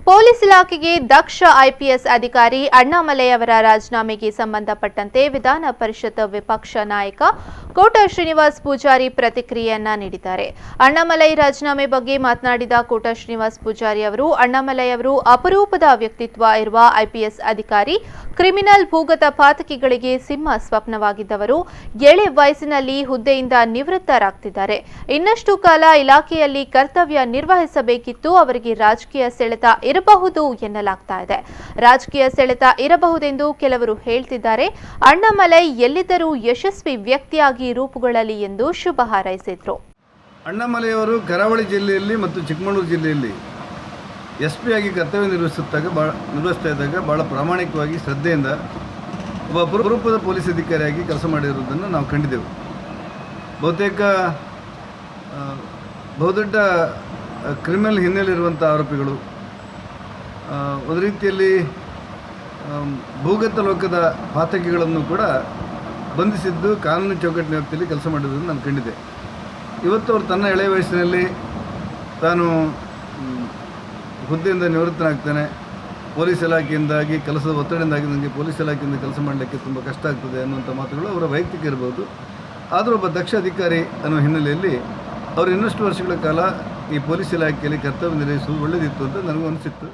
Police ಇಲಾಖೆಗೆ ದಕ್ಷ IPS ಅಧಿಕಾರಿ ಅಣ್ಣಾಮಲೈ ಅವರ ರಾಜೀನಾಮೆಗೆ ಸಂಬಂಧಪಟ್ಟಂತೆ ವಿಧಾನ ಪರಿಷತ್ ವಿಪಕ್ಷ ನಾಯಕ ಕೋಟ ಶ್ರೀನಿವಾಸ್ ಪೂಜಾರಿ ಪ್ರತಿಕ್ರಿಯೆಯನ್ನ ನೀಡಿದ್ದಾರೆ. ಅಣ್ಣಾಮಲೈ ರಾಜೀನಾಮೆ ಬಗ್ಗೆ ಮಾತನಾಡಿದ ಕೋಟ ಶ್ರೀನಿವಾಸ್ ಪೂಜಾರಿ ಅವರು, ಅಣ್ಣಾಮಲೈ ಅವರು ಅಪರೂಪದ ವ್ಯಕ್ತಿತ್ವ ಇರುವ ಐಪಿಎಸ್ ಅಧಿಕಾರಿ, ಕ್ರಿಮಿನಲ್ ಭೂಗತ ಪಾತಕಿಗಳಿಗೆ ಸಿಂಹ ಸ್ವಪ್ನವಾಗಿದ್ದವರು. ಎಳೆ ವಯಸ್ಸಿನಲ್ಲಿ ಹುದ್ದೆಯಿಂದ ನಿವೃತ್ತರಾಗ್ತಿದ್ದಾರೆ. ಇನ್ನಷ್ಟು ಕಾಲ ಇಲಾಖೆಯಲ್ಲಿ ಕರ್ತವ್ಯ ನಿರ್ವಹಿಸಬೇಕಿತ್ತು. ಅವರಿಗೆ ರಾಜಕೀಯ ಸೆಳೆತ ಇರಬಹುದು ಎನ್ನಲಾಗ್ತಾ ಇದೆ. ರಾಜಕೀಯ ಸೆಳೆತ ಇರಬಹುದೆಂದು ಕೆಲವರು ಹೇಳ್ತಿದ್ದಾರೆ. ಅಣ್ಣಾಮಲೈ ಎಲ್ಲಿದ್ದರೂ ಯಶಸ್ವಿ ವ್ಯಕ್ತಿಯಾಗಿ ರೂಪುಗೊಳ್ಳಲಿ ಎಂದು ಶುಭ ಹಾರೈಸಿದ್ರು. ಅಣ್ಣಾಮಲೈ ಅವರು ಕರಾವಳಿ ಜಿಲ್ಲೆಯಲ್ಲಿ ಮತ್ತು ಚಿಕ್ಕಮಗಳೂರು ಜಿಲ್ಲೆಯಲ್ಲಿ ಎಸ್ಪಿ ಆಗಿ ಕರ್ತವ್ಯ ನಿರ್ವಹಿಸ್ತಾ ಇದ್ದಾಗ ಬಹಳ ಪ್ರಾಮಾಣಿಕವಾಗಿ ಶ್ರದ್ಧೆಯಿಂದ ಒಬ್ಬ ಅಪರೂಪದ ಪೊಲೀಸ್ ಅಧಿಕಾರಿಯಾಗಿ ಕೆಲಸ ಮಾಡಿರುವುದನ್ನು ನಾವು ಕಂಡಿದ್ದೆವು. ಬಹುದೊಡ್ಡ ಕ್ರಿಮಿನಲ್ ಹಿನ್ನೆಲೆ ಇರುವಂಥ ಆರೋಪಿಗಳು, ಒಂದು ರೀತಿಯಲ್ಲಿ ಭೂಗತ ಲೋಕದ ಪಾತಕಿಗಳನ್ನು ಕೂಡ ಬಂಧಿಸಿದ್ದು ಕಾನೂನು ಚೌಕಟ್ಟಿನ ವ್ಯಾಪ್ತಿಯಲ್ಲಿ ಕೆಲಸ ಮಾಡಿರುವುದನ್ನು ನಾನು ಕಂಡಿದ್ದೆ. ಇವತ್ತು ಅವರು ತನ್ನ ಎಳೆಯ ವಯಸ್ಸಿನಲ್ಲಿ ತಾನು ಹುದ್ದೆಯಿಂದ ನಿವೃತ್ತನಾಗ್ತಾನೆ. ಪೊಲೀಸ್ ಇಲಾಖೆಯಿಂದಾಗಿ ಕೆಲಸದ ಒತ್ತಡದಿಂದಾಗಿ ನನಗೆ ಪೊಲೀಸ್ ಇಲಾಖೆಯಿಂದ ಕೆಲಸ ಮಾಡಲಿಕ್ಕೆ ತುಂಬ ಕಷ್ಟ ಆಗ್ತದೆ ಅನ್ನುವಂಥ ಮಾತುಗಳು ಅವರ ವೈಯಕ್ತಿಕ ಇರ್ಬೋದು. ಆದರೂ ಒಬ್ಬ ದಕ್ಷ ಅಧಿಕಾರಿ ಅನ್ನೋ ಹಿನ್ನೆಲೆಯಲ್ಲಿ ಅವರು ಇನ್ನಷ್ಟು ವರ್ಷಗಳ ಕಾಲ ಈ ಪೊಲೀಸ್ ಇಲಾಖೆಯಲ್ಲಿ ಕರ್ತವ್ಯ ನಿರ್ವಹಿಸುವುದು ಒಳ್ಳೆಯದಿತ್ತು ಅಂತ ನನಗೂ ಅನಿಸಿತ್ತು.